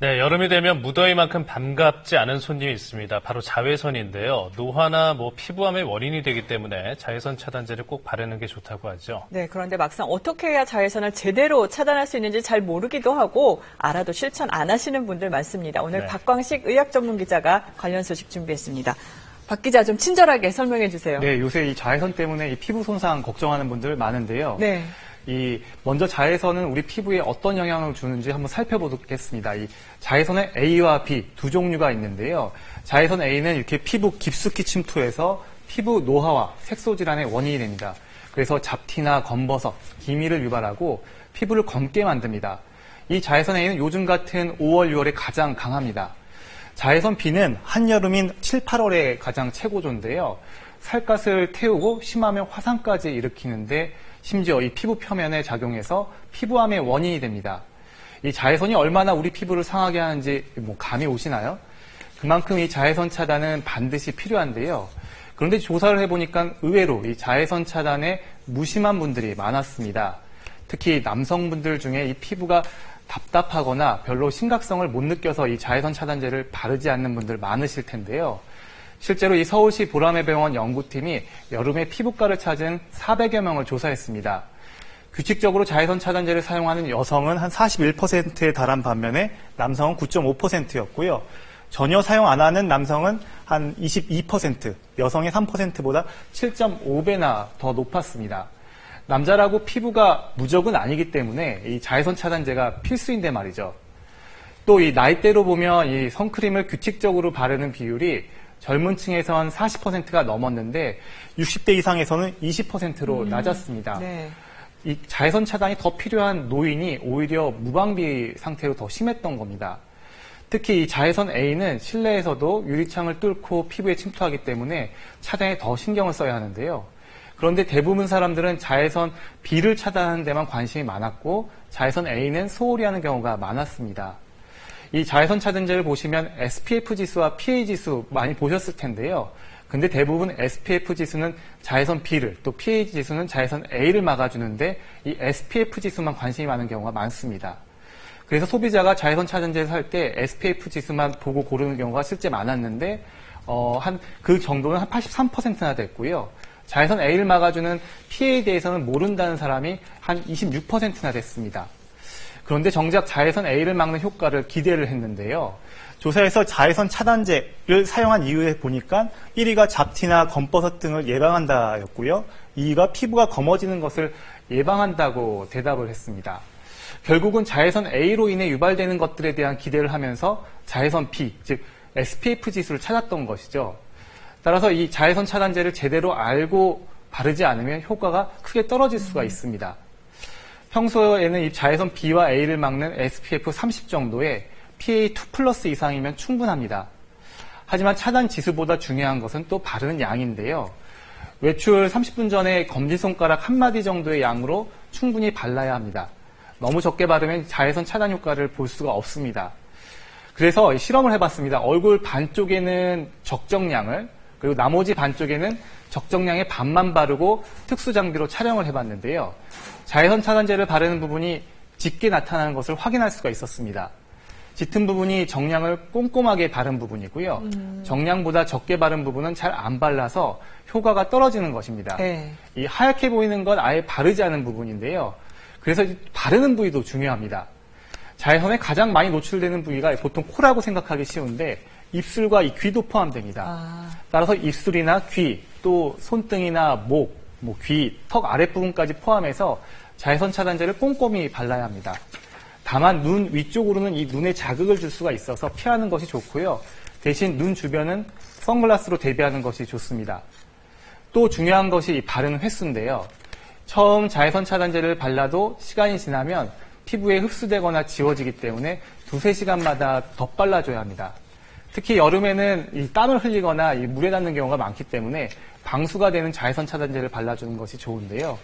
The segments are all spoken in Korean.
네, 여름이 되면 무더위만큼 반갑지 않은 손님이 있습니다. 바로 자외선인데요. 노화나 피부암의 원인이 되기 때문에 자외선 차단제를 꼭 바르는 게 좋다고 하죠. 네, 그런데 막상 어떻게 해야 자외선을 제대로 차단할 수 있는지 잘 모르기도 하고 알아도 실천 안 하시는 분들 많습니다. 오늘 네. 박광식 의학 전문 기자가 관련 소식 준비했습니다. 박 기자 좀 친절하게 설명해 주세요. 네, 요새 이 자외선 때문에 이 피부 손상 걱정하는 분들 많은데요. 네. 먼저 자외선은 우리 피부에 어떤 영향을 주는지 한번 살펴보겠습니다. 이 자외선의 A와 B 두 종류가 있는데요. 자외선 A는 이렇게 피부 깊숙이 침투해서 피부 노화와 색소 질환의 원인이 됩니다. 그래서 잡티나 검버섯, 기미를 유발하고 피부를 검게 만듭니다. 이 자외선 A는 요즘 같은 5월, 6월에 가장 강합니다. 자외선 B는 한여름인 7, 8월에 가장 최고조인데요. 살갗을 태우고 심하면 화상까지 일으키는데 심지어 이 피부 표면에 작용해서 피부암의 원인이 됩니다. 이 자외선이 얼마나 우리 피부를 상하게 하는지 감이 오시나요? 그만큼 이 자외선 차단은 반드시 필요한데요. 그런데 조사를 해보니까 의외로 이 자외선 차단에 무심한 분들이 많았습니다. 특히 남성분들 중에 이 피부가 답답하거나 별로 심각성을 못 느껴서 이 자외선 차단제를 바르지 않는 분들 많으실 텐데요. 실제로 이 서울시 보라매 병원 연구팀이 여름에 피부과를 찾은 400여 명을 조사했습니다. 규칙적으로 자외선 차단제를 사용하는 여성은 한 41%에 달한 반면에 남성은 9.5%였고요. 전혀 사용 안 하는 남성은 한 22%, 여성의 3%보다 7.5배나 더 높았습니다. 남자라고 피부가 무적은 아니기 때문에 이 자외선 차단제가 필수인데 말이죠. 또 이 나이대로 보면 이 선크림을 규칙적으로 바르는 비율이 젊은 층에선 40%가 넘었는데 60대 이상에서는 20%로 낮았습니다. 네. 이 자외선 차단이 더 필요한 노인이 오히려 무방비 상태로 더 심했던 겁니다. 특히 이 자외선 A는 실내에서도 유리창을 뚫고 피부에 침투하기 때문에 차단에 더 신경을 써야 하는데요. 그런데 대부분 사람들은 자외선 B를 차단하는 데만 관심이 많았고 자외선 A는 소홀히 하는 경우가 많았습니다. 이 자외선 차단제를 보시면 SPF 지수와 PA 지수 많이 보셨을 텐데요. 근데 대부분 SPF 지수는 자외선 B를, 또 PA 지수는 자외선 A를 막아주는데 이 SPF 지수만 관심이 많은 경우가 많습니다. 그래서 소비자가 자외선 차단제를 살 때 SPF 지수만 보고 고르는 경우가 실제 많았는데 그 정도는 한 83%나 됐고요. 자외선 A를 막아주는 PA에 대해서는 모른다는 사람이 한 26%나 됐습니다. 그런데 정작 자외선 A를 막는 효과를 기대를 했는데요. 조사에서 자외선 차단제를 사용한 이유에 보니까 1위가 잡티나 검버섯 등을 예방한다였고요. 2위가 피부가 검어지는 것을 예방한다고 대답을 했습니다. 결국은 자외선 A로 인해 유발되는 것들에 대한 기대를 하면서 자외선 B, 즉 SPF 지수를 찾았던 것이죠. 따라서 이 자외선 차단제를 제대로 알고 바르지 않으면 효과가 크게 떨어질 수가 있습니다. 평소에는 이 자외선 B와 A를 막는 SPF 30 정도의 PA2+ 이상이면 충분합니다. 하지만 차단 지수보다 중요한 것은 또 바르는 양인데요. 외출 30분 전에 검지손가락 한마디 정도의 양으로 충분히 발라야 합니다. 너무 적게 바르면 자외선 차단 효과를 볼 수가 없습니다. 그래서 실험을 해봤습니다. 얼굴 반쪽에는 적정량을, 그리고 나머지 반쪽에는 적정량의 반만 바르고 특수 장비로 촬영을 해봤는데요. 자외선 차단제를 바르는 부분이 짙게 나타나는 것을 확인할 수가 있었습니다. 짙은 부분이 정량을 꼼꼼하게 바른 부분이고요. 정량보다 적게 바른 부분은 잘 안 발라서 효과가 떨어지는 것입니다. 네. 이 하얗게 보이는 건 아예 바르지 않은 부분인데요. 그래서 바르는 부위도 중요합니다. 자외선에 가장 많이 노출되는 부위가 보통 코라고 생각하기 쉬운데 입술과 이 귀도 포함됩니다. 따라서 입술이나 귀, 또 손등이나 목, 귀, 턱 아랫부분까지 포함해서 자외선 차단제를 꼼꼼히 발라야 합니다. 다만 눈 위쪽으로는 이 눈에 자극을 줄 수가 있어서 피하는 것이 좋고요. 대신 눈 주변은 선글라스로 대비하는 것이 좋습니다. 또 중요한 것이 이 바르는 횟수인데요. 처음 자외선 차단제를 발라도 시간이 지나면 피부에 흡수되거나 지워지기 때문에 2-3시간마다 덧발라줘야 합니다. 특히 여름에는 이 땀을 흘리거나 이 물에 닿는 경우가 많기 때문에 방수가 되는 자외선 차단제를 발라주는 것이 좋은데요.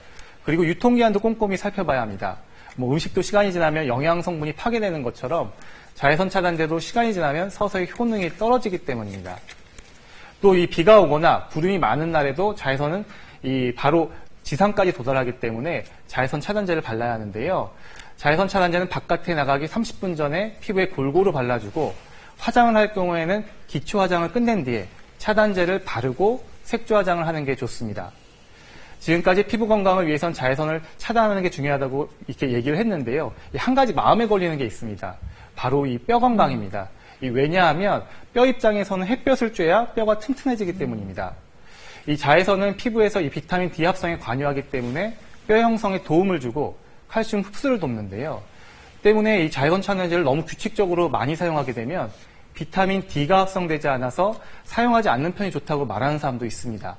그리고 유통기한도 꼼꼼히 살펴봐야 합니다. 음식도 시간이 지나면 영양 성분이 파괴되는 것처럼 자외선 차단제도 시간이 지나면 서서히 효능이 떨어지기 때문입니다. 또 이 비가 오거나 구름이 많은 날에도 자외선은 바로 지상까지 도달하기 때문에 자외선 차단제를 발라야 하는데요. 자외선 차단제는 바깥에 나가기 30분 전에 피부에 골고루 발라주고 화장을 할 경우에는 기초 화장을 끝낸 뒤에 차단제를 바르고 색조 화장을 하는 게 좋습니다. 지금까지 피부 건강을 위해선 자외선을 차단하는 게 중요하다고 이렇게 얘기를 했는데요. 한 가지 마음에 걸리는 게 있습니다. 바로 이 뼈 건강입니다. 왜냐하면 뼈 입장에서는 햇볕을 쬐야 뼈가 튼튼해지기 때문입니다. 이 자외선은 피부에서 이 비타민 D 합성에 관여하기 때문에 뼈 형성에 도움을 주고 칼슘 흡수를 돕는데요. 때문에 이 자외선 차단제를 너무 규칙적으로 많이 사용하게 되면 비타민 D가 합성되지 않아서 사용하지 않는 편이 좋다고 말하는 사람도 있습니다.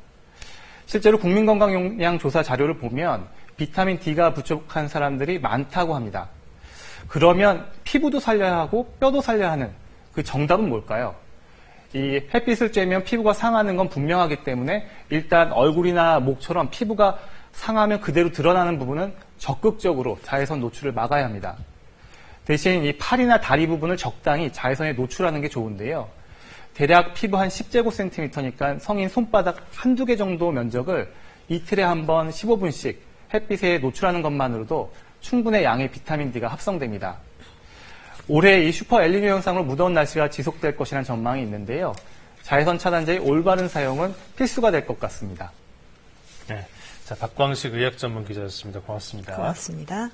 실제로 국민건강용량 조사 자료를 보면 비타민 D가 부족한 사람들이 많다고 합니다. 그러면 피부도 살려야 하고 뼈도 살려야 하는 그 정답은 뭘까요? 이 햇빛을 쬐면 피부가 상하는 건 분명하기 때문에 일단 얼굴이나 목처럼 피부가 상하면 그대로 드러나는 부분은 적극적으로 자외선 노출을 막아야 합니다. 대신 이 팔이나 다리 부분을 적당히 자외선에 노출하는 게 좋은데요. 대략 피부 한 10제곱센티미터니까 성인 손바닥 한두 개 정도 면적을 이틀에 한 번 15분씩 햇빛에 노출하는 것만으로도 충분의 양의 비타민 D가 합성됩니다. 올해 이 슈퍼 엘니뇨 현상으로 무더운 날씨가 지속될 것이라는 전망이 있는데요. 자외선 차단제의 올바른 사용은 필수가 될 것 같습니다. 네. 자, 박광식 의학 전문 기자였습니다. 고맙습니다. 고맙습니다.